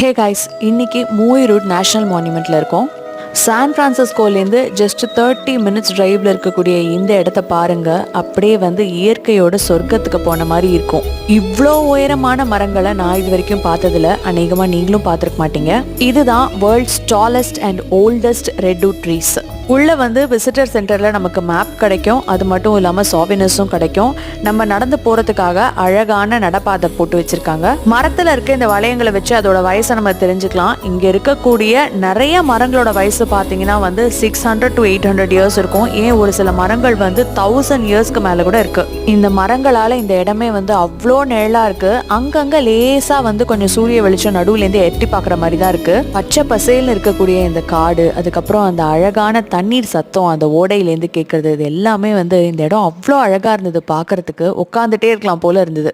Hey guys, இன்னைக்கு movie root national மான்யூமெண்ட்டில் இருக்கோம். San ஃப்ரான்சிஸ்கோலேருந்து just 30 minutes டிரைவில் இருக்கக்கூடிய இந்த இடத்த பாருங்க. அப்படியே இயற்கையோட சொர்க்கத்துக்கு போன மாதிரி இருக்கும். இவ்வளோ உயரமான மரங்களை நான் இது வரைக்கும் பார்த்ததில்ல. அநேகமாக நீங்களும் பார்த்துருக்க மாட்டீங்க. இதுதான் world's tallest and oldest redwood trees. உள்ளே விசிட்டர் சென்டரில் நமக்கு மேப் கிடைக்கும். அது மட்டும் இல்லாமல் சாவினஸும் கிடைக்கும். நம்ம நடந்து போகிறதுக்காக அழகான நடப்பாதை போட்டு வச்சுருக்காங்க. மரத்தில் இருக்க இந்த வளையங்களை வச்சு அதோட வயசை நம்ம தெரிஞ்சுக்கலாம். இங்கே இருக்கக்கூடிய நிறைய மரங்களோட வயசு பார்த்தீங்கன்னா 600 to 800 இயர்ஸ் இருக்கும். ஏன் ஒரு சில மரங்கள் 1000 இயர்ஸ்க்கு மேலே கூட இருக்குது. இந்த மரங்களால் இந்த இடமே அவ்வளோ நிழலாக இருக்குது. அங்கங்கே லேசாக கொஞ்சம் சூரிய வெளிச்சம் நடுவுலேருந்து எட்டி பார்க்குற மாதிரி தான் இருக்குது. பச்சை பசேல்னு இருக்கக்கூடிய இந்த காடு, அதுக்கப்புறம் அந்த அழகான தண்ணீர் சத்தம் அந்த ஓடையிலேருந்து கேட்கறது, இது எல்லாமே இந்த இடம் அவ்வளோ அழகாக இருந்தது. பார்க்கறதுக்கு உட்காந்துட்டே இருக்கலாம் போல இருந்தது.